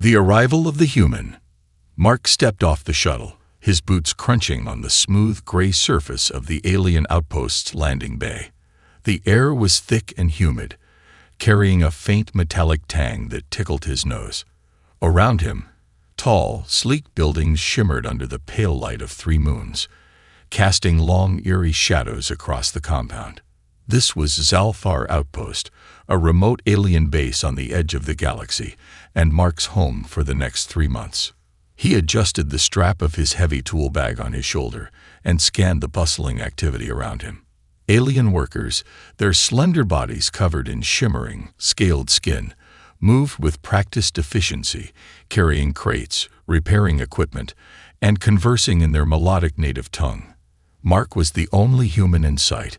The arrival of the human. Mark stepped off the shuttle, his boots crunching on the smooth gray surface of the alien outpost's landing bay. The air was thick and humid, carrying a faint metallic tang that tickled his nose. Around him, tall, sleek buildings shimmered under the pale light of 3 moons, casting long, eerie shadows across the compound. This was Zalthar Outpost, a remote alien base on the edge of the galaxy, and Mark's home for the next 3 months. He adjusted the strap of his heavy tool bag on his shoulder and scanned the bustling activity around him. Alien workers, their slender bodies covered in shimmering, scaled skin, moved with practiced efficiency, carrying crates, repairing equipment, and conversing in their melodic native tongue. Mark was the only human in sight,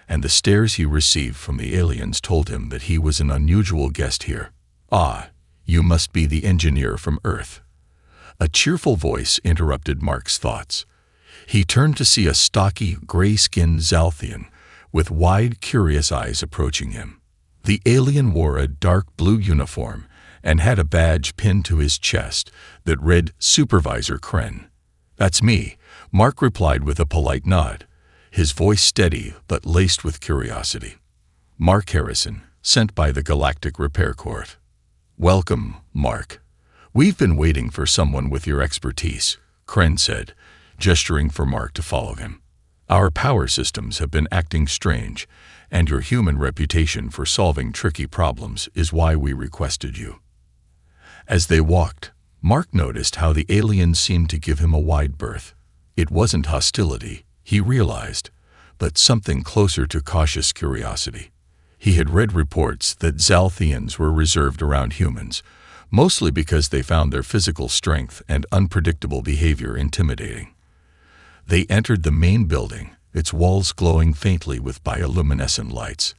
and the stares he received from the aliens told him that he was an unusual guest here. "Ah, you must be the engineer from Earth." A cheerful voice interrupted Mark's thoughts. He turned to see a stocky, gray-skinned Zalthian with wide, curious eyes approaching him. The alien wore a dark blue uniform and had a badge pinned to his chest that read Supervisor Kren. "That's me," Mark replied with a polite nod, his voice steady but laced with curiosity. "Mark Harrison, sent by the Galactic Repair Corps." "Welcome, Mark. We've been waiting for someone with your expertise," Kren said, gesturing for Mark to follow him. "Our power systems have been acting strange, and your human reputation for solving tricky problems is why we requested you." As they walked, Mark noticed how the aliens seemed to give him a wide berth. It wasn't hostility, he realized, but something closer to cautious curiosity. He had read reports that Zalthians were reserved around humans, mostly because they found their physical strength and unpredictable behavior intimidating. They entered the main building, its walls glowing faintly with bioluminescent lights.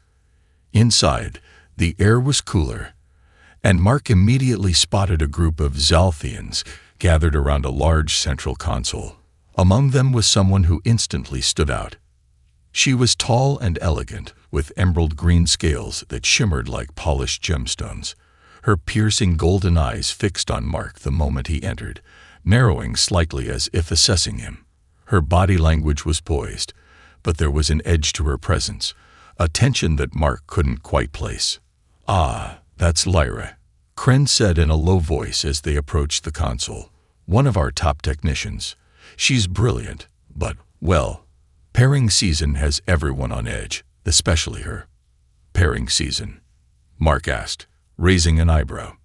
Inside, the air was cooler, and Mark immediately spotted a group of Zalthians gathered around a large central console. Among them was someone who instantly stood out. She was tall and elegant, with emerald green scales that shimmered like polished gemstones. Her piercing golden eyes fixed on Mark the moment he entered, narrowing slightly as if assessing him. Her body language was poised, but there was an edge to her presence, a tension that Mark couldn't quite place. "Ah, that's Lyra," Kren said in a low voice as they approached the console. "One of our top technicians. She's brilliant, but, well, pairing season has everyone on edge, especially her." "Pairing season?" Mark asked, raising an eyebrow.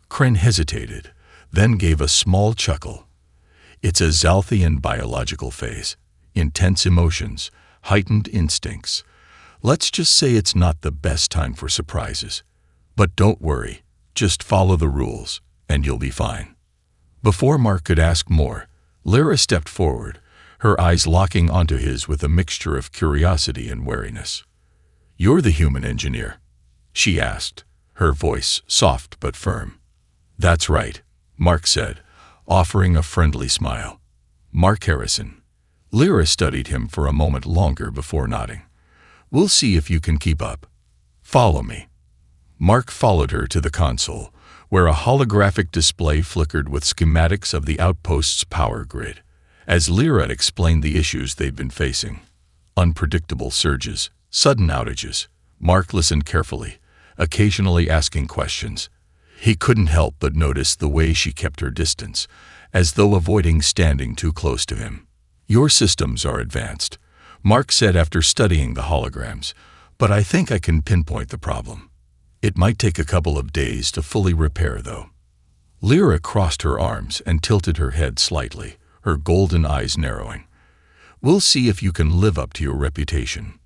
Kren hesitated, then gave a small chuckle. "It's a Zalthian biological phase. Intense emotions, heightened instincts. Let's just say it's not the best time for surprises. But don't worry, just follow the rules, and you'll be fine." Before Mark could ask more, Lyra stepped forward, her eyes locking onto his with a mixture of curiosity and wariness. "You're the human engineer?" she asked, her voice soft but firm. "That's right," Mark said, offering a friendly smile. "Mark Harrison." Lyra studied him for a moment longer before nodding. "We'll see if you can keep up. Follow me." Mark followed her to the console, where a holographic display flickered with schematics of the outpost's power grid. As Lyra explained the issues they'd been facing, unpredictable surges, sudden outages, Mark listened carefully, occasionally asking questions. He couldn't help but notice the way she kept her distance, as though avoiding standing too close to him. "Your systems are advanced," Mark said after studying the holograms, "but I think I can pinpoint the problem. It might take a couple of days to fully repair, though." Lyra crossed her arms and tilted her head slightly, her golden eyes narrowing. "We'll see if you can live up to your reputation."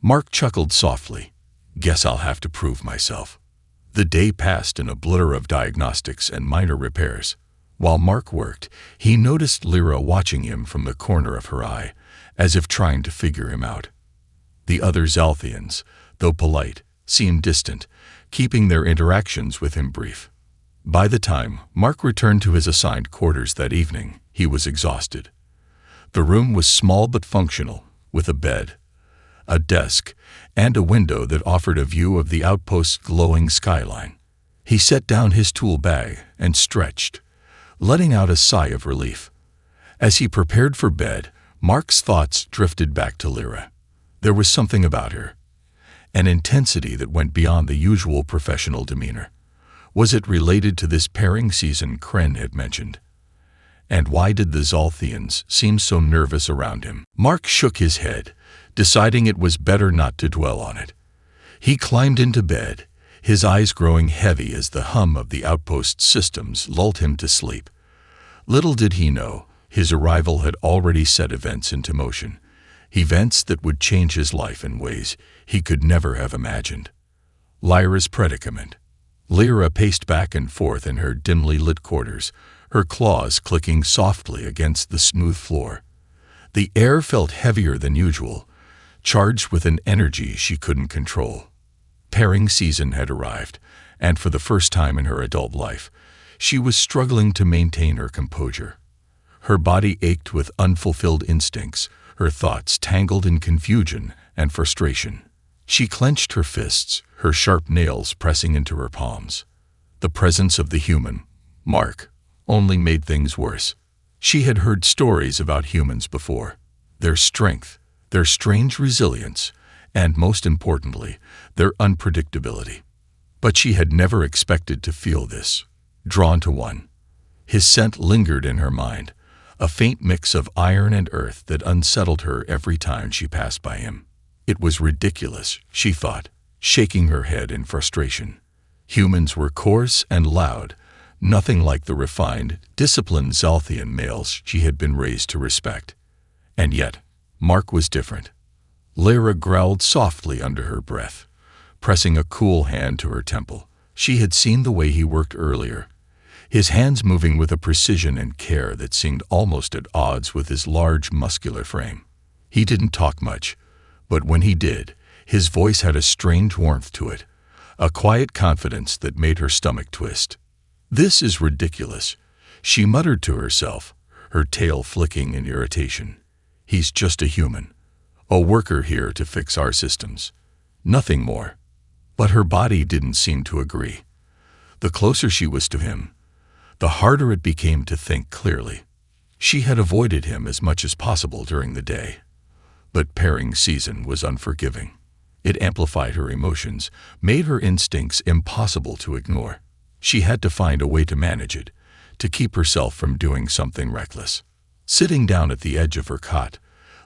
Mark chuckled softly. "Guess I'll have to prove myself." The day passed in a blur of diagnostics and minor repairs. While Mark worked, he noticed Lyra watching him from the corner of her eye, as if trying to figure him out. The other Zalthians, though polite, seemed distant, keeping their interactions with him brief. By the time Mark returned to his assigned quarters that evening, he was exhausted. The room was small but functional, with a bed, a desk, and a window that offered a view of the outpost's glowing skyline. He set down his tool bag and stretched, letting out a sigh of relief. As he prepared for bed, Mark's thoughts drifted back to Lyra. There was something about her, an intensity that went beyond the usual professional demeanor. Was it related to this pairing season Kren had mentioned? And why did the Zalthians seem so nervous around him? Mark shook his head, deciding it was better not to dwell on it. He climbed into bed, his eyes growing heavy as the hum of the outpost's systems lulled him to sleep. Little did he know, his arrival had already set events into motion, events that would change his life in ways he could never have imagined. Lyra's predicament. Lyra paced back and forth in her dimly lit quarters, her claws clicking softly against the smooth floor. The air felt heavier than usual, charged with an energy she couldn't control. Pairing season had arrived, and for the first time in her adult life, she was struggling to maintain her composure. Her body ached with unfulfilled instincts, her thoughts tangled in confusion and frustration. She clenched her fists, her sharp nails pressing into her palms. The presence of the human, Mark, only made things worse. She had heard stories about humans before, their strength, their strange resilience, and most importantly, their unpredictability. But she had never expected to feel this, drawn to one. His scent lingered in her mind, a faint mix of iron and earth that unsettled her every time she passed by him. It was ridiculous, she thought, shaking her head in frustration. Humans were coarse and loud, nothing like the refined, disciplined Zalthian males she had been raised to respect. And yet, Mark was different. Lyra growled softly under her breath, pressing a cool hand to her temple. She had seen the way he worked earlier, his hands moving with a precision and care that seemed almost at odds with his large, muscular frame. He didn't talk much, but when he did, his voice had a strange warmth to it, a quiet confidence that made her stomach twist. "This is ridiculous," she muttered to herself, her tail flicking in irritation. "He's just a human, a worker here to fix our systems. Nothing more." But her body didn't seem to agree. The closer she was to him, the harder it became to think clearly. She had avoided him as much as possible during the day. But pairing season was unforgiving. It amplified her emotions, made her instincts impossible to ignore. She had to find a way to manage it, to keep herself from doing something reckless. Sitting down at the edge of her cot,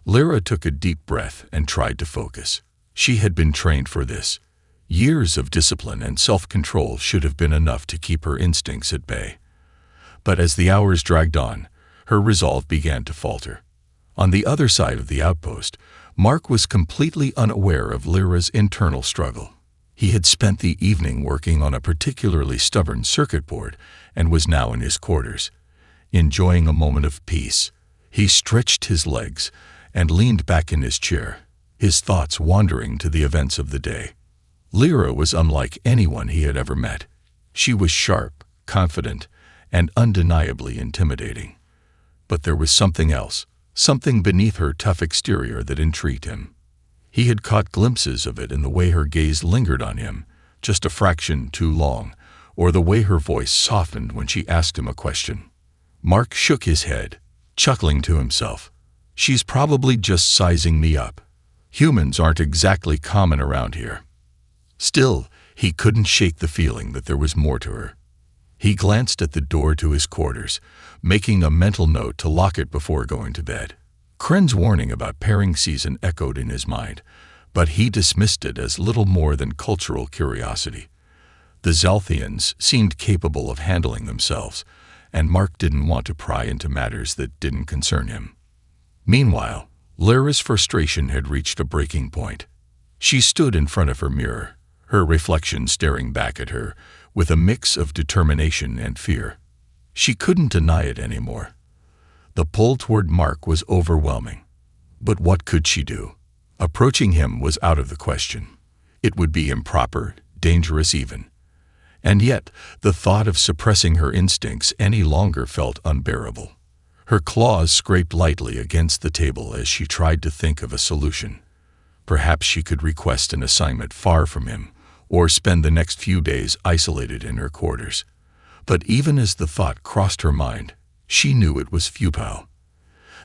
Lyra took a deep breath and tried to focus. She had been trained for this. Years of discipline and self-control should have been enough to keep her instincts at bay. But as the hours dragged on, her resolve began to falter. On the other side of the outpost, Mark was completely unaware of Lyra's internal struggle. He had spent the evening working on a particularly stubborn circuit board and was now in his quarters, enjoying a moment of peace. He stretched his legs and leaned back in his chair, his thoughts wandering to the events of the day. Lyra was unlike anyone he had ever met. She was sharp, confident, and undeniably intimidating. But there was something else, something beneath her tough exterior that intrigued him. He had caught glimpses of it in the way her gaze lingered on him, just a fraction too long, or the way her voice softened when she asked him a question. Mark shook his head, chuckling to himself. "She's probably just sizing me up. Humans aren't exactly common around here." Still, he couldn't shake the feeling that there was more to her. He glanced at the door to his quarters, making a mental note to lock it before going to bed. Kren's warning about pairing season echoed in his mind, but he dismissed it as little more than cultural curiosity. The Zalthians seemed capable of handling themselves, and Mark didn't want to pry into matters that didn't concern him. Meanwhile, Lyra's frustration had reached a breaking point. She stood in front of her mirror, her reflection staring back at her with a mix of determination and fear. She couldn't deny it anymore. The pull toward Mark was overwhelming. But what could she do? Approaching him was out of the question. It would be improper, dangerous even. And yet, the thought of suppressing her instincts any longer felt unbearable. Her claws scraped lightly against the table as she tried to think of a solution. Perhaps she could request an assignment far from him, or spend the next few days isolated in her quarters. But even as the thought crossed her mind, she knew it was futile.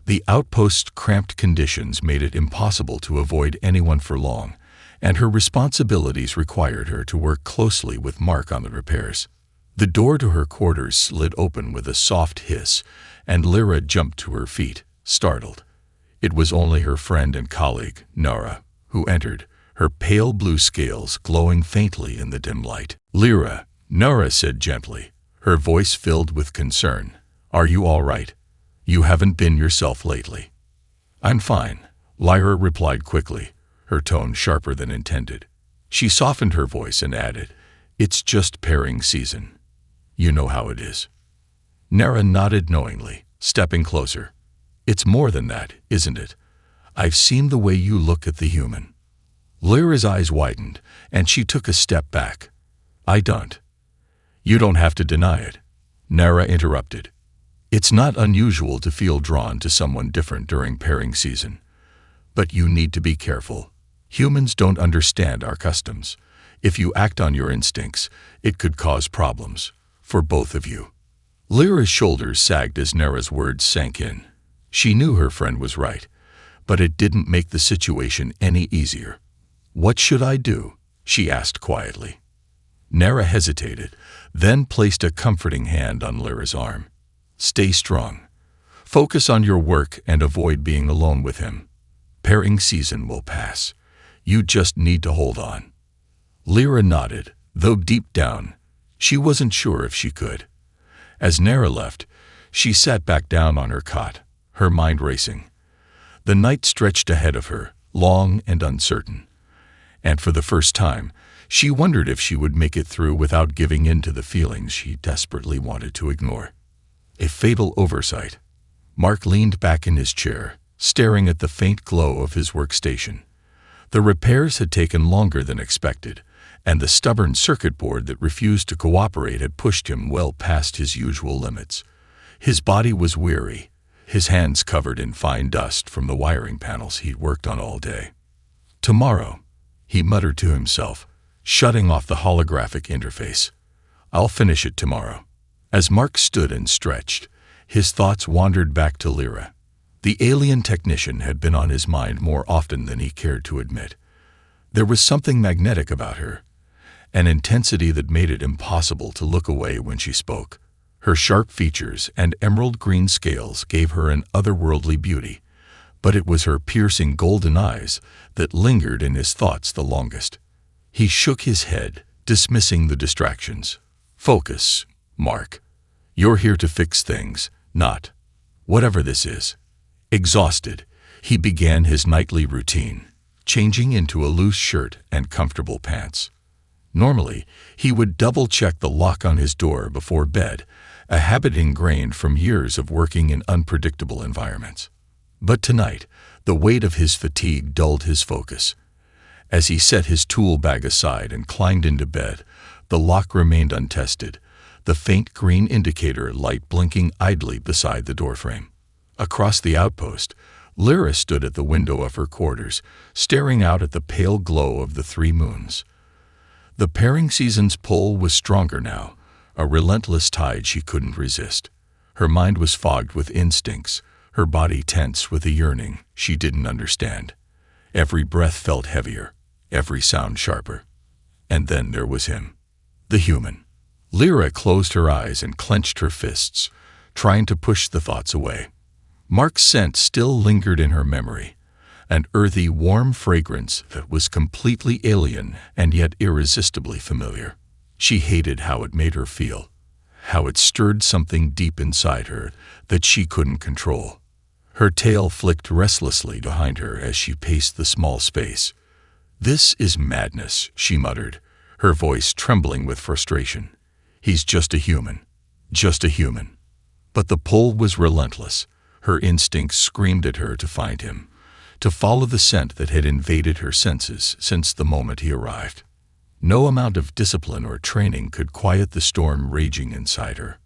The outpost's cramped conditions made it impossible to avoid anyone for long, and her responsibilities required her to work closely with Mark on the repairs. The door to her quarters slid open with a soft hiss, and Lyra jumped to her feet, startled. It was only her friend and colleague, Nara, who entered, her pale blue scales glowing faintly in the dim light. "Lyra," Nara said gently, her voice filled with concern. "Are you all right? You haven't been yourself lately." "I'm fine," Lyra replied quickly, her tone sharper than intended. She softened her voice and added, "It's just pairing season. You know how it is." Nara nodded knowingly, stepping closer. "It's more than that, isn't it? I've seen the way you look at the human." Lyra's eyes widened, and she took a step back. "I don't." "You don't have to deny it," Nara interrupted. "It's not unusual to feel drawn to someone different during pairing season. But you need to be careful. Humans don't understand our customs. If you act on your instincts, it could cause problems, for both of you." Lyra's shoulders sagged as Nara's words sank in. She knew her friend was right, but it didn't make the situation any easier. "What should I do?" she asked quietly. Nara hesitated, then placed a comforting hand on Lyra's arm. "Stay strong. Focus on your work and avoid being alone with him. Pairing season will pass. You just need to hold on." Lyra nodded, though deep down, she wasn't sure if she could. As Nara left, she sat back down on her cot, her mind racing. The night stretched ahead of her, long and uncertain. And for the first time, she wondered if she would make it through without giving in to the feelings she desperately wanted to ignore. A fatal oversight. Mark leaned back in his chair, staring at the faint glow of his workstation. The repairs had taken longer than expected, and the stubborn circuit board that refused to cooperate had pushed him well past his usual limits. His body was weary, his hands covered in fine dust from the wiring panels he'd worked on all day. "Tomorrow," he muttered to himself, shutting off the holographic interface. "I'll finish it tomorrow." As Mark stood and stretched, his thoughts wandered back to Lyra. The alien technician had been on his mind more often than he cared to admit. There was something magnetic about her, an intensity that made it impossible to look away when she spoke. Her sharp features and emerald green scales gave her an otherworldly beauty, but it was her piercing golden eyes that lingered in his thoughts the longest. He shook his head, dismissing the distractions. "Focus, Mark. You're here to fix things, not whatever this is." Exhausted, he began his nightly routine, changing into a loose shirt and comfortable pants. Normally, he would double-check the lock on his door before bed, a habit ingrained from years of working in unpredictable environments. But tonight, the weight of his fatigue dulled his focus. As he set his tool bag aside and climbed into bed, the lock remained untested, the faint green indicator light blinking idly beside the doorframe. Across the outpost, Lyra stood at the window of her quarters, staring out at the pale glow of the 3 moons. The pairing season's pull was stronger now, a relentless tide she couldn't resist. Her mind was fogged with instincts, her body tense with a yearning she didn't understand. Every breath felt heavier, every sound sharper. And then there was him, the human. Lyra closed her eyes and clenched her fists, trying to push the thoughts away. Mark's scent still lingered in her memory, an earthy, warm fragrance that was completely alien and yet irresistibly familiar. She hated how it made her feel, how it stirred something deep inside her that she couldn't control. Her tail flicked restlessly behind her as she paced the small space. "This is madness," she muttered, her voice trembling with frustration. "He's just a human, just a human." But the pull was relentless. Her instincts screamed at her to find him, to follow the scent that had invaded her senses since the moment he arrived. No amount of discipline or training could quiet the storm raging inside her.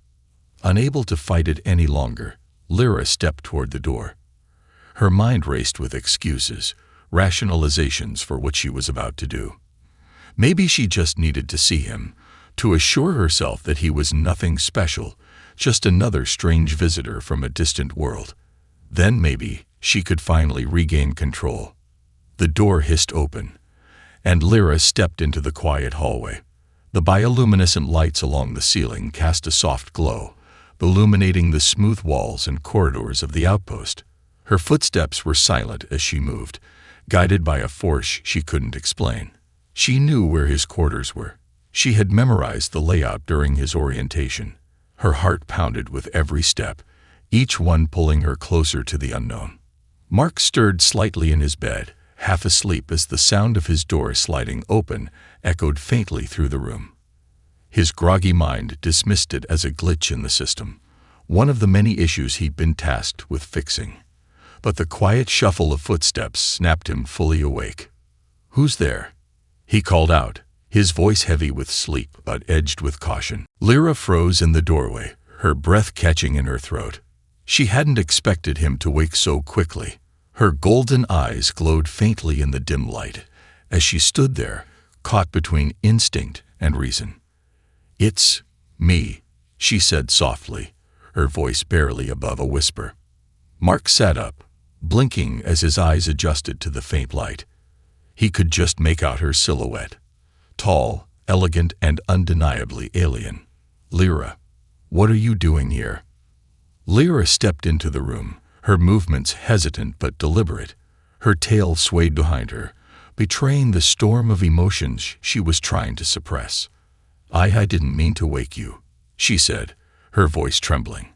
Unable to fight it any longer, Lyra stepped toward the door. Her mind raced with excuses, rationalizations for what she was about to do. Maybe she just needed to see him, to assure herself that he was nothing special, just another strange visitor from a distant world. Then maybe she could finally regain control. The door hissed open, and Lyra stepped into the quiet hallway. The bioluminescent lights along the ceiling cast a soft glow, illuminating the smooth walls and corridors of the outpost. Her footsteps were silent as she moved, guided by a force she couldn't explain. She knew where his quarters were. She had memorized the layout during his orientation. Her heart pounded with every step, each one pulling her closer to the unknown. Mark stirred slightly in his bed, half asleep as the sound of his door sliding open echoed faintly through the room. His groggy mind dismissed it as a glitch in the system, one of the many issues he'd been tasked with fixing. But the quiet shuffle of footsteps snapped him fully awake. "Who's there?" he called out, his voice heavy with sleep but edged with caution. Lyra froze in the doorway, her breath catching in her throat. She hadn't expected him to wake so quickly. Her golden eyes glowed faintly in the dim light as she stood there, caught between instinct and reason. "It's me," she said softly, her voice barely above a whisper. Mark sat up, blinking as his eyes adjusted to the faint light. He could just make out her silhouette. Tall, elegant, and undeniably alien. "Lyra, what are you doing here?" Lyra stepped into the room, her movements hesitant but deliberate. Her tail swayed behind her, betraying the storm of emotions she was trying to suppress. I didn't mean to wake you," she said, her voice trembling.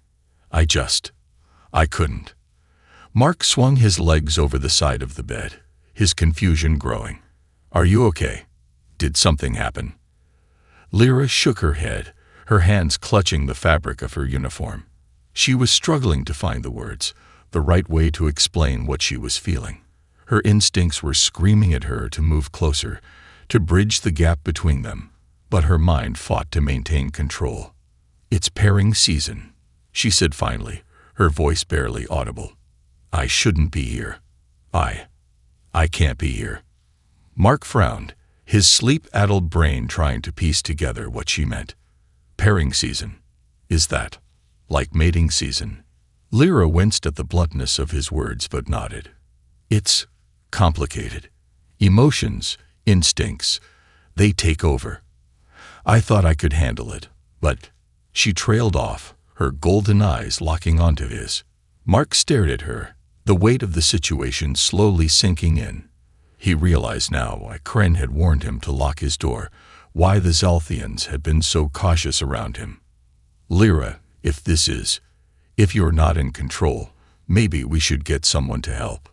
I couldn't." Mark swung his legs over the side of the bed, his confusion growing. "Are you okay? Did something happen?" Lyra shook her head, her hands clutching the fabric of her uniform. She was struggling to find the words, the right way to explain what she was feeling. Her instincts were screaming at her to move closer, to bridge the gap between them, but her mind fought to maintain control. "It's pairing season," she said finally, her voice barely audible. "I shouldn't be here. I can't be here." Mark frowned, his sleep-addled brain trying to piece together what she meant. "Pairing season? Is that like mating season?" Lyra winced at the bluntness of his words but nodded. "It's complicated. Emotions, instincts, they take over. I thought I could handle it, but..." She trailed off, her golden eyes locking onto his. Mark stared at her, the weight of the situation slowly sinking in. He realized now why Kren had warned him to lock his door, why the Zalthians had been so cautious around him. "Lyra, if you're not in control, maybe we should get someone to help."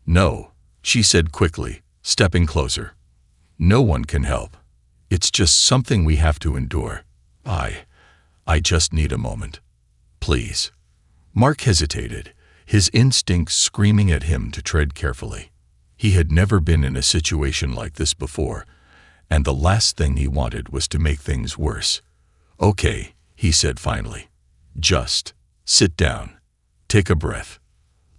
"No," she said quickly, stepping closer. "No one can help. It's just something we have to endure. I just need a moment. Please." Mark hesitated, his instincts screaming at him to tread carefully. He had never been in a situation like this before, and the last thing he wanted was to make things worse. "Okay," he said finally. "Just sit down. Take a breath."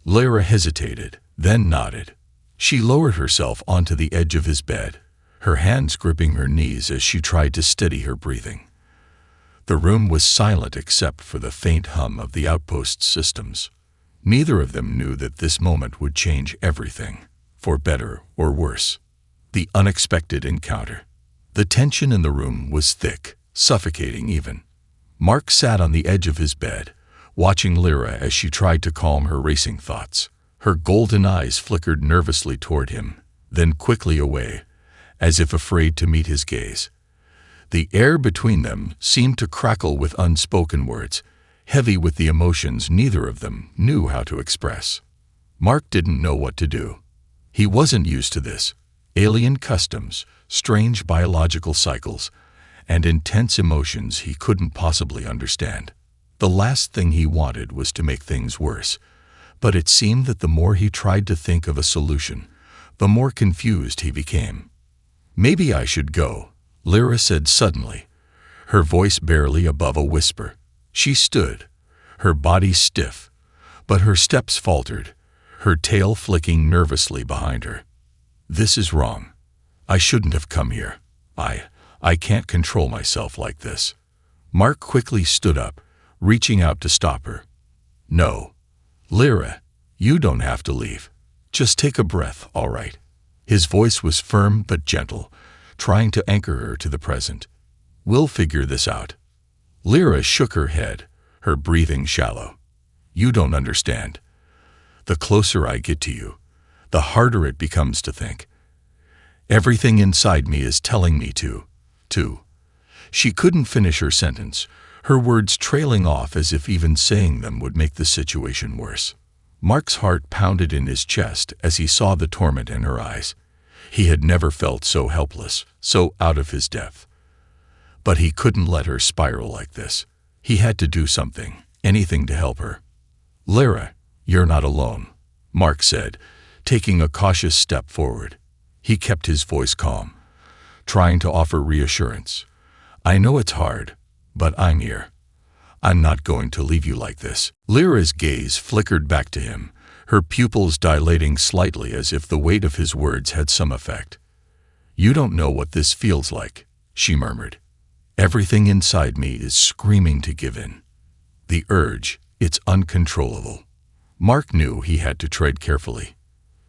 Lyra hesitated, then nodded. She lowered herself onto the edge of his bed, her hands gripping her knees as she tried to steady her breathing. The room was silent except for the faint hum of the outpost's systems. Neither of them knew that this moment would change everything, for better or worse. The unexpected encounter. The tension in the room was thick, suffocating even. Mark sat on the edge of his bed, watching Lyra as she tried to calm her racing thoughts. Her golden eyes flickered nervously toward him, then quickly away, as if afraid to meet his gaze. The air between them seemed to crackle with unspoken words, heavy with the emotions neither of them knew how to express. Mark didn't know what to do. He wasn't used to this. Alien customs, strange biological cycles, and intense emotions he couldn't possibly understand. The last thing he wanted was to make things worse, but it seemed that the more he tried to think of a solution, the more confused he became. "Maybe I should go," Lyra said suddenly, her voice barely above a whisper. She stood, her body stiff, but her steps faltered, her tail flicking nervously behind her. "This is wrong. I shouldn't have come here." I can't control myself like this. Mark quickly stood up, reaching out to stop her. No. Lyra, you don't have to leave. Just take a breath, all right? His voice was firm but gentle, trying to anchor her to the present. We'll figure this out. Lyra shook her head, her breathing shallow. You don't understand. The closer I get to you, the harder it becomes to think. Everything inside me is telling me to. She couldn't finish her sentence, her words trailing off as if even saying them would make the situation worse. Mark's heart pounded in his chest as he saw the torment in her eyes. He had never felt so helpless, so out of his depth. But he couldn't let her spiral like this. He had to do something, anything to help her. Lyra, you're not alone, Mark said, taking a cautious step forward. He kept his voice calm, trying to offer reassurance. I know it's hard, but I'm here. I'm not going to leave you like this. Lyra's gaze flickered back to him, her pupils dilating slightly as if the weight of his words had some effect. You don't know what this feels like, she murmured. Everything inside me is screaming to give in. The urge, it's uncontrollable. Mark knew he had to tread carefully.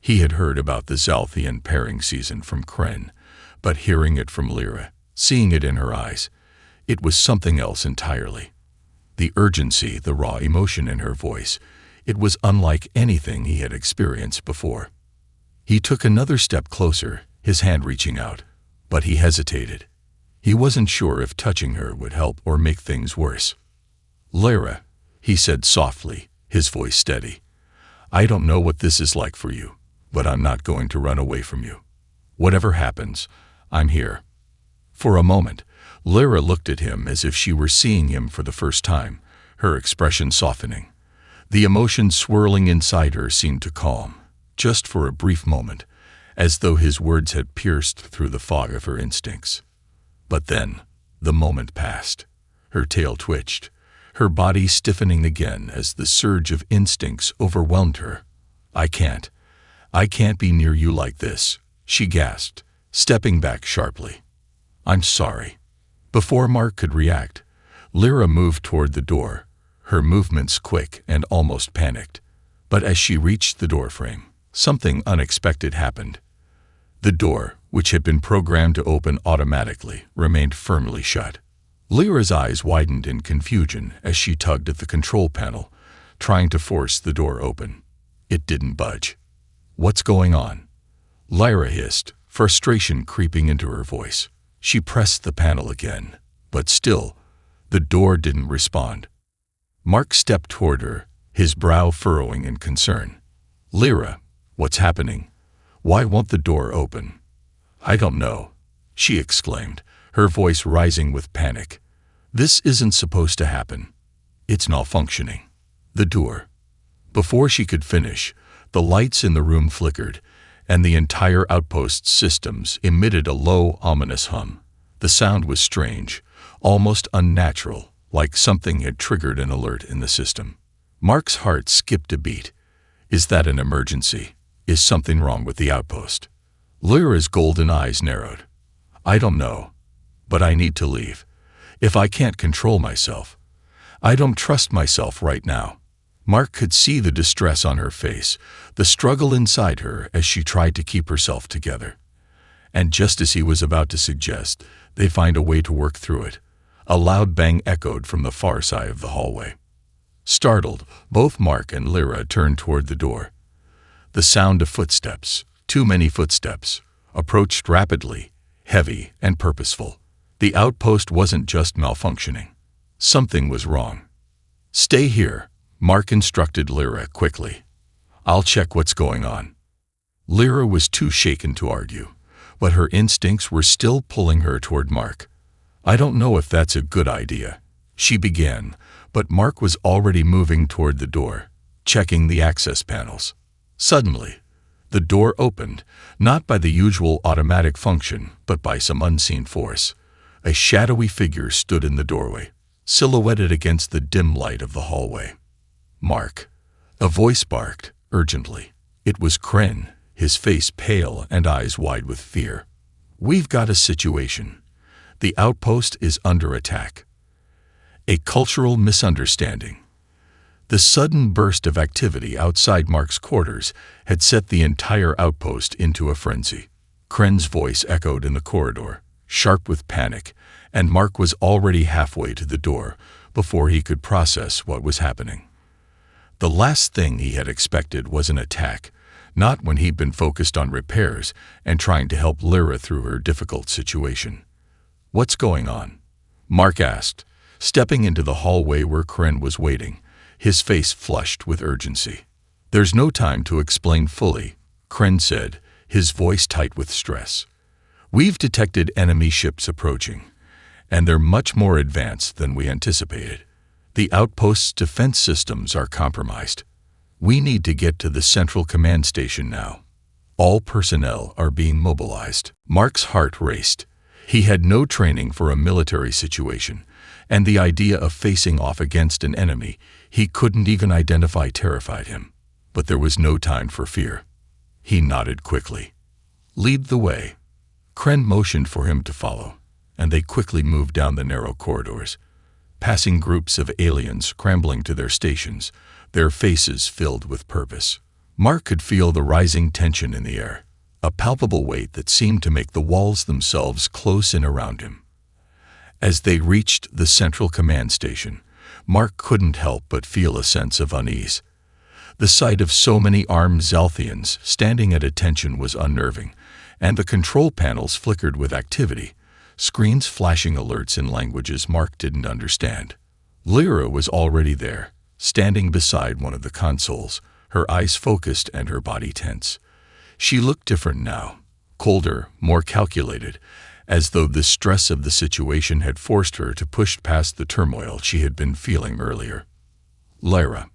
He had heard about the Zalthian pairing season from Kren, but hearing it from Lyra, seeing it in her eyes, it was something else entirely. The urgency, the raw emotion in her voice, it was unlike anything he had experienced before. He took another step closer, his hand reaching out, but he hesitated. He wasn't sure if touching her would help or make things worse. Lyra, he said softly, his voice steady. I don't know what this is like for you, but I'm not going to run away from you. Whatever happens, I'm here. For a moment, Lyra looked at him as if she were seeing him for the first time, her expression softening. The emotion swirling inside her seemed to calm, just for a brief moment, as though his words had pierced through the fog of her instincts. But then, the moment passed. Her tail twitched, her body stiffening again as the surge of instincts overwhelmed her. I can't be near you like this, she gasped, stepping back sharply. I'm sorry. Before Mark could react, Lyra moved toward the door, her movements quick and almost panicked. But as she reached the doorframe, something unexpected happened. The door, which had been programmed to open automatically, remained firmly shut. Lyra's eyes widened in confusion as she tugged at the control panel, trying to force the door open. It didn't budge. What's going on? Lyra hissed, frustration creeping into her voice. She pressed the panel again, but still, the door didn't respond. Mark stepped toward her, his brow furrowing in concern. Lyra, what's happening? Why won't the door open? I don't know, she exclaimed, her voice rising with panic. This isn't supposed to happen. It's malfunctioning. The door. Before she could finish, the lights in the room flickered, and the entire outpost's systems emitted a low, ominous hum. The sound was strange, almost unnatural, like something had triggered an alert in the system. Mark's heart skipped a beat. Is that an emergency? Is something wrong with the outpost? Lyra's golden eyes narrowed. I don't know, but I need to leave. If I can't control myself, I don't trust myself right now. Mark could see the distress on her face, the struggle inside her as she tried to keep herself together. And just as he was about to suggest they find a way to work through it, a loud bang echoed from the far side of the hallway. Startled, both Mark and Lyra turned toward the door. The sound of footsteps, too many footsteps, approached rapidly, heavy and purposeful. The outpost wasn't just malfunctioning. Something was wrong. Stay here, Mark instructed Lyra quickly. I'll check what's going on. Lyra was too shaken to argue, but her instincts were still pulling her toward Mark. I don't know if that's a good idea, she began, but Mark was already moving toward the door, checking the access panels. Suddenly, the door opened, not by the usual automatic function, but by some unseen force. A shadowy figure stood in the doorway, silhouetted against the dim light of the hallway. Mark. A voice barked, urgently. It was Kren, his face pale and eyes wide with fear. "We've got a situation. The outpost is under attack." A cultural misunderstanding. The sudden burst of activity outside Mark's quarters had set the entire outpost into a frenzy. Kren's voice echoed in the corridor, sharp with panic, and Mark was already halfway to the door before he could process what was happening. The last thing he had expected was an attack, not when he'd been focused on repairs and trying to help Lyra through her difficult situation. "What's going on?" Mark asked, stepping into the hallway where Kren was waiting, his face flushed with urgency. "There's no time to explain fully," Kren said, his voice tight with stress. "We've detected enemy ships approaching, and they're much more advanced than we anticipated. The outpost's defense systems are compromised. We need to get to the central command station now. All personnel are being mobilized." Mark's heart raced. He had no training for a military situation, and the idea of facing off against an enemy he couldn't even identify terrified him. But there was no time for fear. He nodded quickly. "Lead the way." Kren motioned for him to follow, and they quickly moved down the narrow corridors, passing groups of aliens scrambling to their stations, their faces filled with purpose. Mark could feel the rising tension in the air, a palpable weight that seemed to make the walls themselves close in around him. As they reached the central command station, Mark couldn't help but feel a sense of unease. The sight of so many armed Zalthians standing at attention was unnerving, and the control panels flickered with activity, screens flashing alerts in languages Mark didn't understand. Lyra was already there, standing beside one of the consoles, her eyes focused and her body tense. She looked different now, colder, more calculated, as though the stress of the situation had forced her to push past the turmoil she had been feeling earlier. "Lyra,"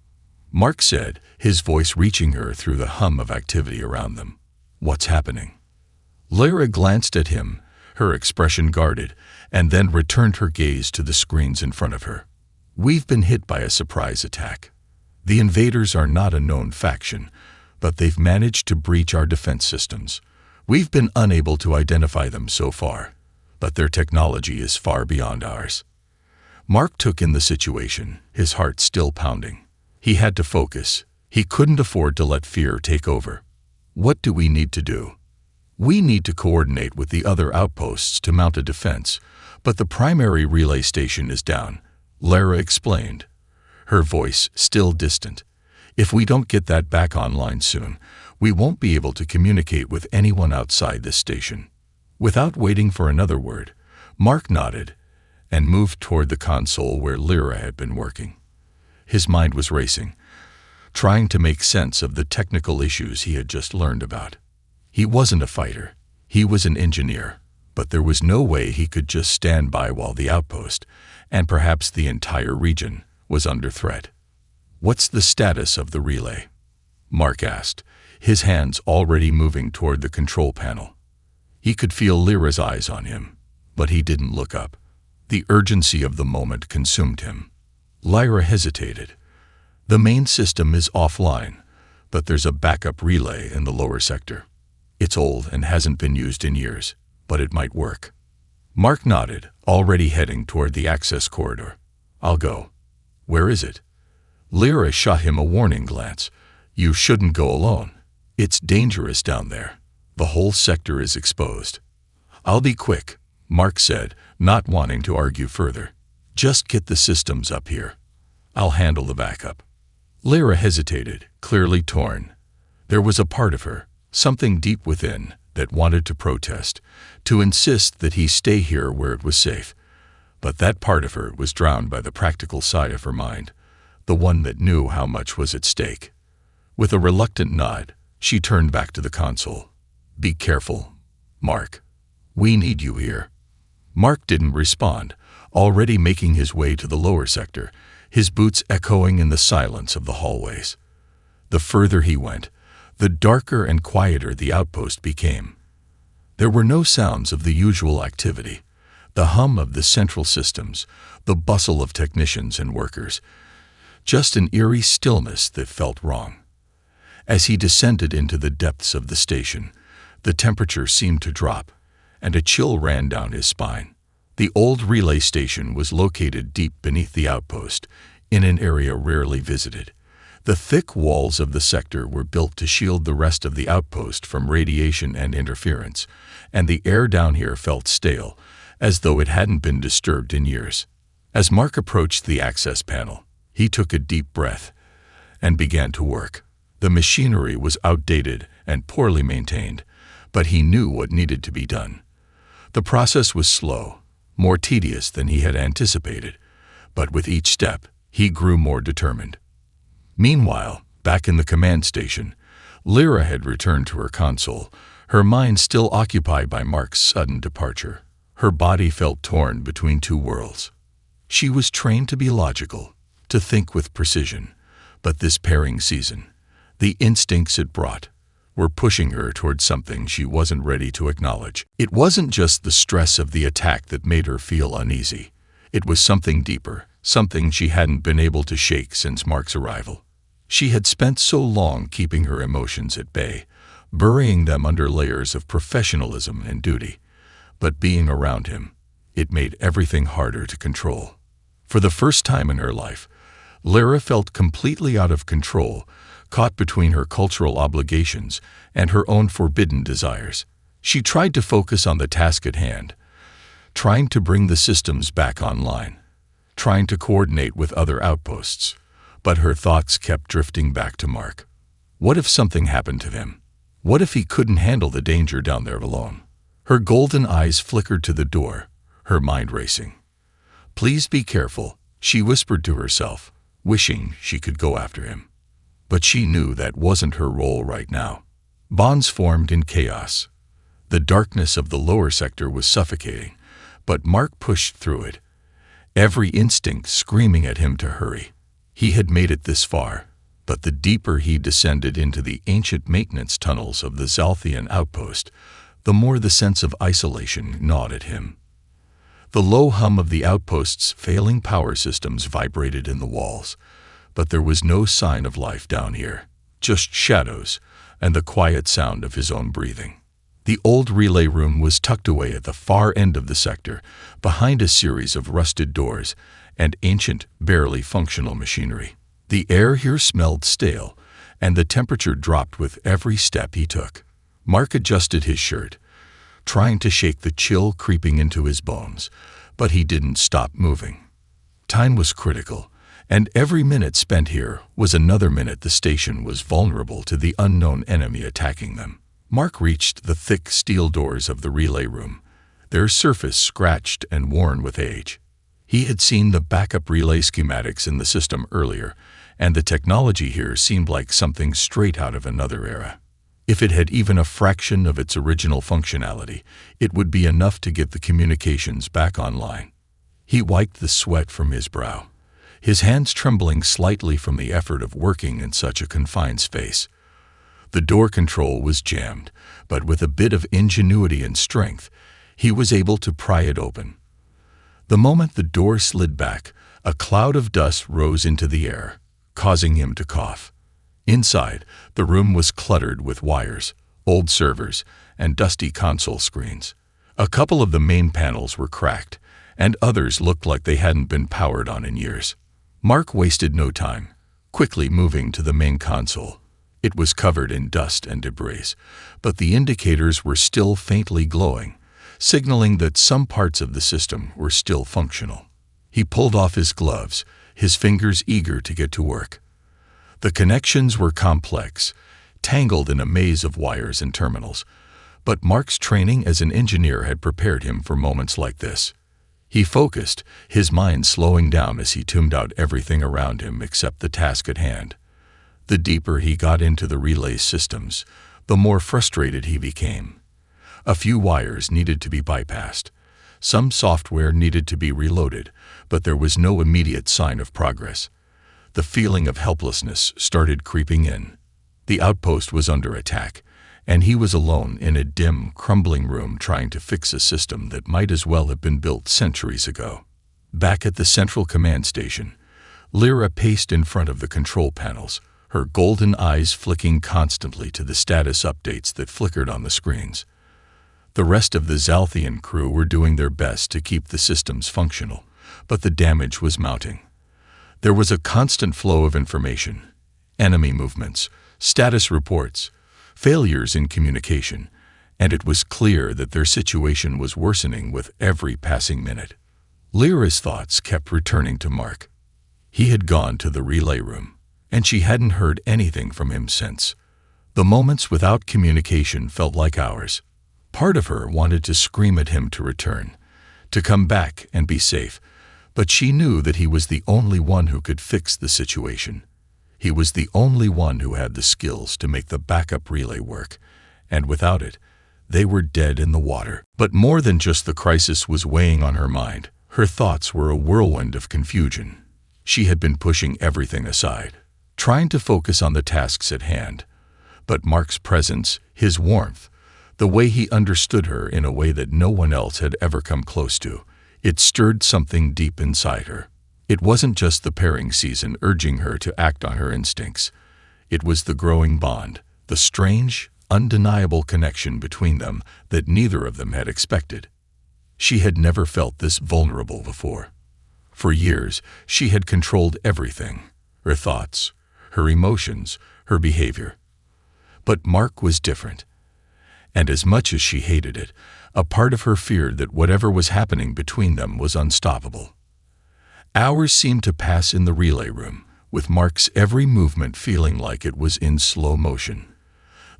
Mark said, his voice reaching her through the hum of activity around them. "What's happening?" Lyra glanced at him, her expression guarded, and then returned her gaze to the screens in front of her. "We've been hit by a surprise attack. The invaders are not a known faction, but they've managed to breach our defense systems. We've been unable to identify them so far, but their technology is far beyond ours." Mark took in the situation, his heart still pounding. He had to focus. He couldn't afford to let fear take over. "What do we need to do?" "We need to coordinate with the other outposts to mount a defense, but the primary relay station is down," Lyra explained, her voice still distant. "If we don't get that back online soon, we won't be able to communicate with anyone outside this station." Without waiting for another word, Mark nodded and moved toward the console where Lyra had been working. His mind was racing, trying to make sense of the technical issues he had just learned about. He wasn't a fighter. He was an engineer, but there was no way he could just stand by while the outpost, and perhaps the entire region, was under threat. "What's the status of the relay?" Mark asked, his hands already moving toward the control panel. He could feel Lyra's eyes on him, but he didn't look up. The urgency of the moment consumed him. Lyra hesitated. "The main system is offline, but there's a backup relay in the lower sector. It's old and hasn't been used in years, but it might work." Mark nodded, already heading toward the access corridor. "I'll go." "Where is it?" Lyra shot him a warning glance. "You shouldn't go alone. It's dangerous down there. The whole sector is exposed." "I'll be quick," Mark said, not wanting to argue further. "Just get the systems up here. I'll handle the backup." Lyra hesitated, clearly torn. There was a part of her, something deep within, that wanted to protest, to insist that he stay here where it was safe. But that part of her was drowned by the practical side of her mind, the one that knew how much was at stake. With a reluctant nod, she turned back to the console. "Be careful, Mark. We need you here." Mark didn't respond, already making his way to the lower sector, his boots echoing in the silence of the hallways. The further he went, the darker and quieter the outpost became. There were no sounds of the usual activity, the hum of the central systems, the bustle of technicians and workers, just an eerie stillness that felt wrong. As he descended into the depths of the station, the temperature seemed to drop, and a chill ran down his spine. The old relay station was located deep beneath the outpost, in an area rarely visited. The thick walls of the sector were built to shield the rest of the outpost from radiation and interference, and the air down here felt stale, as though it hadn't been disturbed in years. As Mark approached the access panel, he took a deep breath and began to work. The machinery was outdated and poorly maintained, but he knew what needed to be done. The process was slow, more tedious than he had anticipated, but with each step, he grew more determined. Meanwhile, back in the command station, Lyra had returned to her console, her mind still occupied by Mark's sudden departure. Her body felt torn between two worlds. She was trained to be logical, to think with precision, but this pairing season, the instincts it brought, were pushing her towards something she wasn't ready to acknowledge. It wasn't just the stress of the attack that made her feel uneasy. It was something deeper, something she hadn't been able to shake since Mark's arrival. She had spent so long keeping her emotions at bay, burying them under layers of professionalism and duty. But being around him, it made everything harder to control. For the first time in her life, Lyra felt completely out of control, caught between her cultural obligations and her own forbidden desires. She tried to focus on the task at hand, trying to bring the systems back online, trying to coordinate with other outposts, but her thoughts kept drifting back to Mark. What if something happened to him? What if he couldn't handle the danger down there alone? Her golden eyes flickered to the door, her mind racing. "Please be careful," she whispered to herself, wishing she could go after him. But she knew that wasn't her role right now. Bonds formed in chaos. The darkness of the lower sector was suffocating, but Mark pushed through it, every instinct screaming at him to hurry. He had made it this far, but the deeper he descended into the ancient maintenance tunnels of the Zalthian outpost, the more the sense of isolation gnawed at him. The low hum of the outpost's failing power systems vibrated in the walls, but there was no sign of life down here, just shadows and the quiet sound of his own breathing. The old relay room was tucked away at the far end of the sector, behind a series of rusted doors and ancient, barely functional machinery. The air here smelled stale, and the temperature dropped with every step he took. Mark adjusted his shirt, trying to shake the chill creeping into his bones, but he didn't stop moving. Time was critical, and every minute spent here was another minute the station was vulnerable to the unknown enemy attacking them. Mark reached the thick steel doors of the relay room, their surface scratched and worn with age. He had seen the backup relay schematics in the system earlier, and the technology here seemed like something straight out of another era. If it had even a fraction of its original functionality, it would be enough to get the communications back online. He wiped the sweat from his brow, his hands trembling slightly from the effort of working in such a confined space. The door control was jammed, but with a bit of ingenuity and strength, he was able to pry it open. The moment the door slid back, a cloud of dust rose into the air, causing him to cough. Inside, the room was cluttered with wires, old servers, and dusty console screens. A couple of the main panels were cracked, and others looked like they hadn't been powered on in years. Mark wasted no time, quickly moving to the main console. It was covered in dust and debris, but the indicators were still faintly glowing, signaling that some parts of the system were still functional. He pulled off his gloves, his fingers eager to get to work. The connections were complex, tangled in a maze of wires and terminals, but Mark's training as an engineer had prepared him for moments like this. He focused, his mind slowing down as he tuned out everything around him except the task at hand. The deeper he got into the relay systems, the more frustrated he became. A few wires needed to be bypassed. Some software needed to be reloaded, but there was no immediate sign of progress. The feeling of helplessness started creeping in. The outpost was under attack, and he was alone in a dim, crumbling room trying to fix a system that might as well have been built centuries ago. Back at the central command station, Lyra paced in front of the control panels, her golden eyes flicking constantly to the status updates that flickered on the screens. The rest of the Zalthian crew were doing their best to keep the systems functional, but the damage was mounting. There was a constant flow of information: enemy movements, status reports, failures in communication, and it was clear that their situation was worsening with every passing minute. Lyra's thoughts kept returning to Mark. He had gone to the relay room, and she hadn't heard anything from him since. The moments without communication felt like hours. Part of her wanted to scream at him to return, to come back and be safe, but she knew that he was the only one who could fix the situation. He was the only one who had the skills to make the backup relay work, and without it, they were dead in the water. But more than just the crisis was weighing on her mind. Her thoughts were a whirlwind of confusion. She had been pushing everything aside, trying to focus on the tasks at hand. But Mark's presence, his warmth, the way he understood her in a way that no one else had ever come close to, it stirred something deep inside her. It wasn't just the pairing season urging her to act on her instincts. It was the growing bond, the strange, undeniable connection between them that neither of them had expected. She had never felt this vulnerable before. For years, she had controlled everything: her thoughts, her emotions, her behavior. But Mark was different. And as much as she hated it, a part of her feared that whatever was happening between them was unstoppable. Hours seemed to pass in the relay room, with Mark's every movement feeling like it was in slow motion.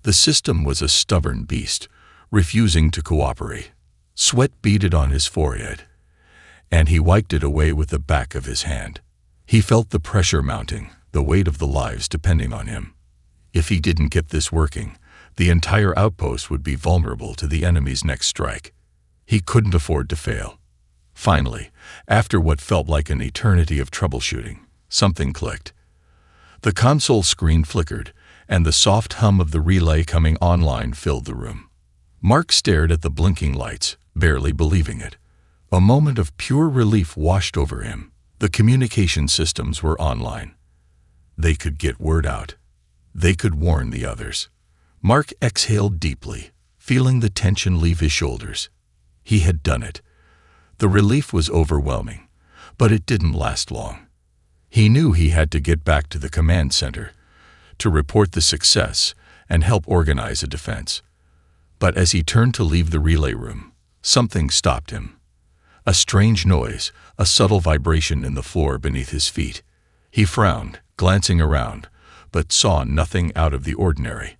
The system was a stubborn beast, refusing to cooperate. Sweat beaded on his forehead, and he wiped it away with the back of his hand. He felt the pressure mounting, the weight of the lives depending on him. If he didn't get this working, the entire outpost would be vulnerable to the enemy's next strike. He couldn't afford to fail. Finally, after what felt like an eternity of troubleshooting, something clicked. The console screen flickered, and the soft hum of the relay coming online filled the room. Mark stared at the blinking lights, barely believing it. A moment of pure relief washed over him. The communication systems were online. They could get word out. They could warn the others. Mark exhaled deeply, feeling the tension leave his shoulders. He had done it. The relief was overwhelming, but it didn't last long. He knew he had to get back to the command center, to report the success and help organize a defense. But as he turned to leave the relay room, something stopped him. A strange noise, a subtle vibration in the floor beneath his feet. He frowned, glancing around, but saw nothing out of the ordinary.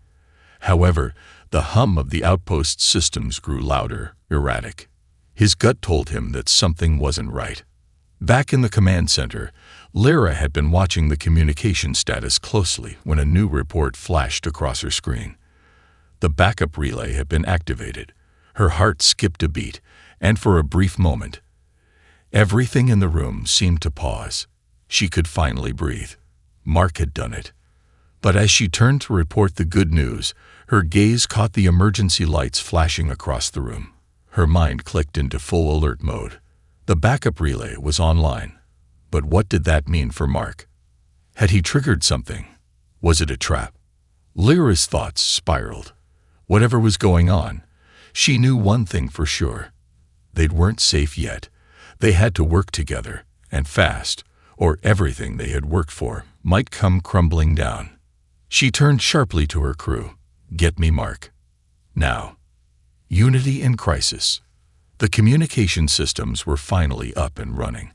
However, the hum of the outpost's systems grew louder, erratic. His gut told him that something wasn't right. Back in the command center, Lyra had been watching the communication status closely when a new report flashed across her screen. The backup relay had been activated. Her heart skipped a beat, and for a brief moment, everything in the room seemed to pause. She could finally breathe. Mark had done it. But as she turned to report the good news, her gaze caught the emergency lights flashing across the room. Her mind clicked into full alert mode. The backup relay was online. But what did that mean for Mark? Had he triggered something? Was it a trap? Lyra's thoughts spiraled. Whatever was going on, she knew one thing for sure. They weren't safe yet. They had to work together, and fast, or everything they had worked for might come crumbling down. She turned sharply to her crew. "Get me Mark. Now." Unity in crisis. The communication systems were finally up and running,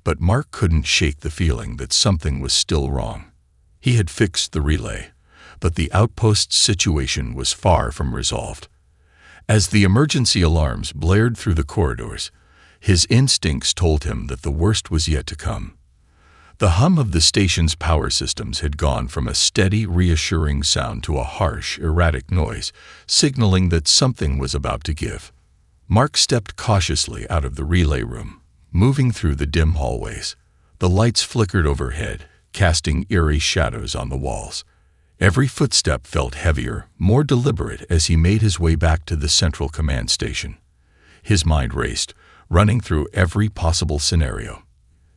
but Mark couldn't shake the feeling that something was still wrong. He had fixed the relay, but the outpost's situation was far from resolved. As the emergency alarms blared through the corridors, his instincts told him that the worst was yet to come. The hum of the station's power systems had gone from a steady, reassuring sound to a harsh, erratic noise, signaling that something was about to give. Mark stepped cautiously out of the relay room, moving through the dim hallways. The lights flickered overhead, casting eerie shadows on the walls. Every footstep felt heavier, more deliberate as he made his way back to the central command station. His mind raced, running through every possible scenario.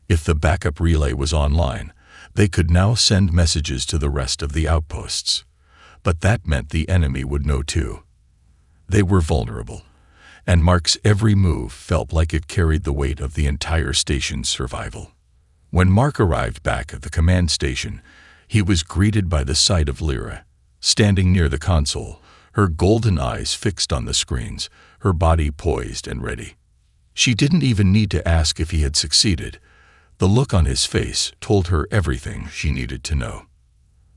If the backup relay was online, they could now send messages to the rest of the outposts. But that meant the enemy would know too. They were vulnerable. and Mark's every move felt like it carried the weight of the entire station's survival. When Mark arrived back at the command station, he was greeted by the sight of Lyra, standing near the console, her golden eyes fixed on the screens, her body poised and ready. She didn't even need to ask if he had succeeded. The look on his face told her everything she needed to know.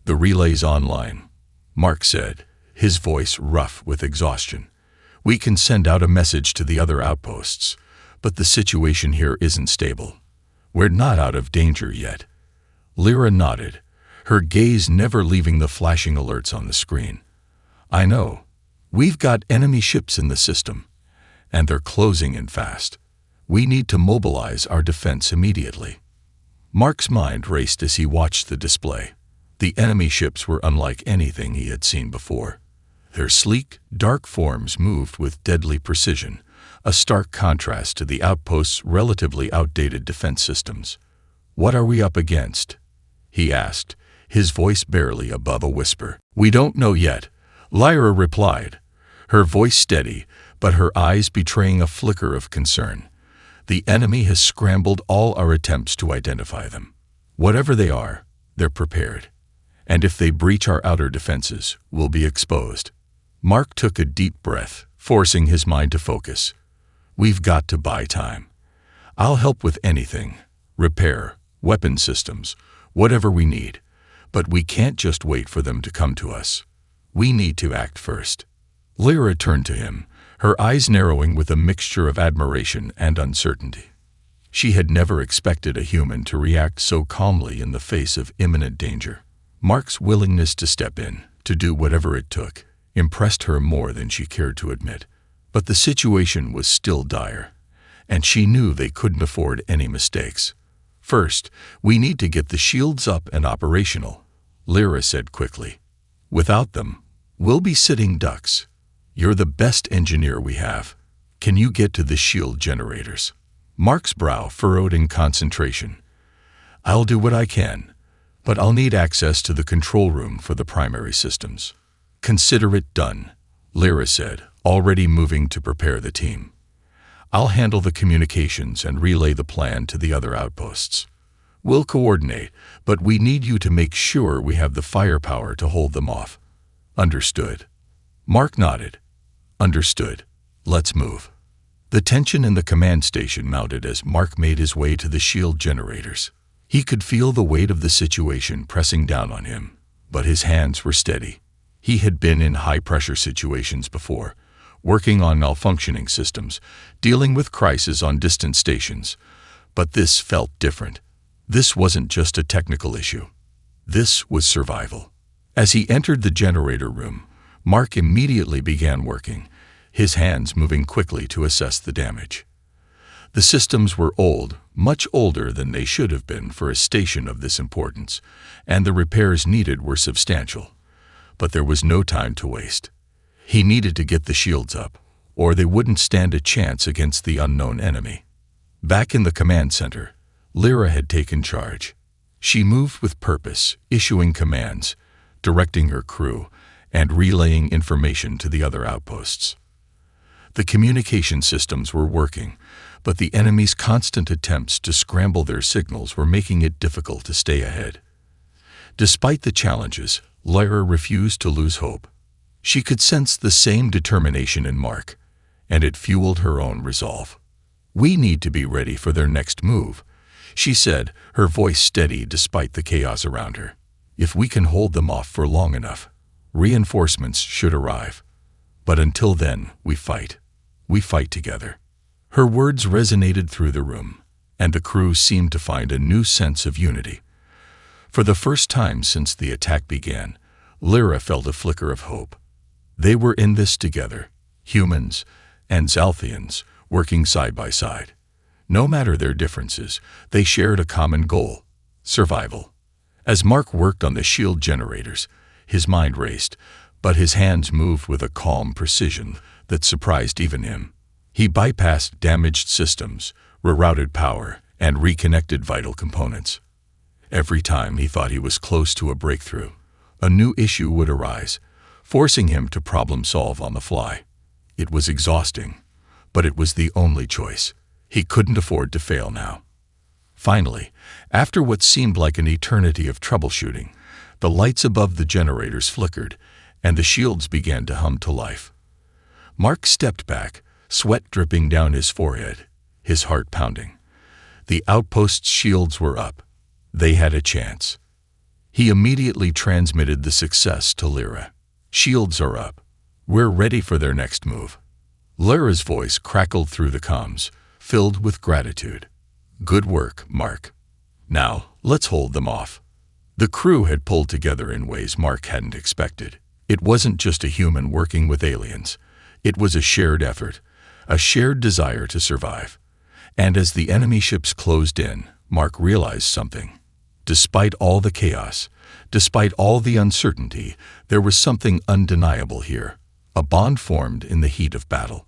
"The relay's online," Mark said, his voice rough with exhaustion. "We can send out a message to the other outposts, but the situation here isn't stable. We're not out of danger yet." Lyra nodded, her gaze never leaving the flashing alerts on the screen. "I know. We've got enemy ships in the system, and they're closing in fast. We need to mobilize our defense immediately." Mark's mind raced as he watched the display. The enemy ships were unlike anything he had seen before. Their sleek, dark forms moved with deadly precision, a stark contrast to the outpost's relatively outdated defense systems. "What are we up against?" he asked, his voice barely above a whisper. "We don't know yet," Lyra replied, her voice steady, but her eyes betraying a flicker of concern. "The enemy has scrambled all our attempts to identify them. Whatever they are, they're prepared. And if they breach our outer defenses, we'll be exposed." Mark took a deep breath, forcing his mind to focus. "We've got to buy time. I'll help with anything, repair, weapon systems, whatever we need. But we can't just wait for them to come to us. We need to act first." Lyra turned to him, her eyes narrowing with a mixture of admiration and uncertainty. She had never expected a human to react so calmly in the face of imminent danger. Mark's willingness to step in, to do whatever it took, impressed her more than she cared to admit. But the situation was still dire, and she knew they couldn't afford any mistakes. "First, we need to get the shields up and operational," Lyra said quickly. "Without them, we'll be sitting ducks. You're the best engineer we have. Can you get to the shield generators?" Mark's brow furrowed in concentration. "I'll do what I can, but I'll need access to the control room for the primary systems." "Consider it done," Lyra said, already moving to prepare the team. "I'll handle the communications and relay the plan to the other outposts. We'll coordinate, but we need you to make sure we have the firepower to hold them off." "Understood." Mark nodded. "Understood. Let's move." The tension in the command station mounted as Mark made his way to the shield generators. He could feel the weight of the situation pressing down on him, but his hands were steady. He had been in high-pressure situations before, working on malfunctioning systems, dealing with crises on distant stations. But this felt different. This wasn't just a technical issue. This was survival. As he entered the generator room, Mark immediately began working, his hands moving quickly to assess the damage. The systems were old, much older than they should have been for a station of this importance, and the repairs needed were substantial. But there was no time to waste. He needed to get the shields up, or they wouldn't stand a chance against the unknown enemy. Back in the command center, Lyra had taken charge. She moved with purpose, issuing commands, directing her crew, and relaying information to the other outposts. The communication systems were working, but the enemy's constant attempts to scramble their signals were making it difficult to stay ahead. Despite the challenges, Lyra refused to lose hope. She could sense the same determination in Mark, and it fueled her own resolve. "We need to be ready for their next move," she said, her voice steady despite the chaos around her. "If we can hold them off for long enough, reinforcements should arrive. But until then, we fight. We fight together." Her words resonated through the room, and the crew seemed to find a new sense of unity. For the first time since the attack began, Lyra felt a flicker of hope. They were in this together, humans and Zalthians, working side by side. No matter their differences, they shared a common goal: survival. As Mark worked on the shield generators, his mind raced, but his hands moved with a calm precision that surprised even him. He bypassed damaged systems, rerouted power, and reconnected vital components. Every time he thought he was close to a breakthrough, a new issue would arise, forcing him to problem solve on the fly. It was exhausting, but it was the only choice. He couldn't afford to fail now. Finally, after what seemed like an eternity of troubleshooting, the lights above the generators flickered, and the shields began to hum to life. Mark stepped back, sweat dripping down his forehead, his heart pounding. The outpost's shields were up. They had a chance. He immediately transmitted the success to Lyra. "Shields are up. We're ready for their next move." Lyra's voice crackled through the comms, filled with gratitude. "Good work, Mark. Now, let's hold them off." The crew had pulled together in ways Mark hadn't expected. It wasn't just a human working with aliens. It was a shared effort, a shared desire to survive. And as the enemy ships closed in, Mark realized something. Despite all the chaos, despite all the uncertainty, there was something undeniable here. A bond formed in the heat of battle.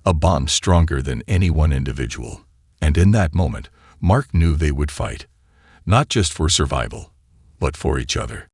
A bond stronger than any one individual. And in that moment, Mark knew they would fight. Not just for survival, but for each other.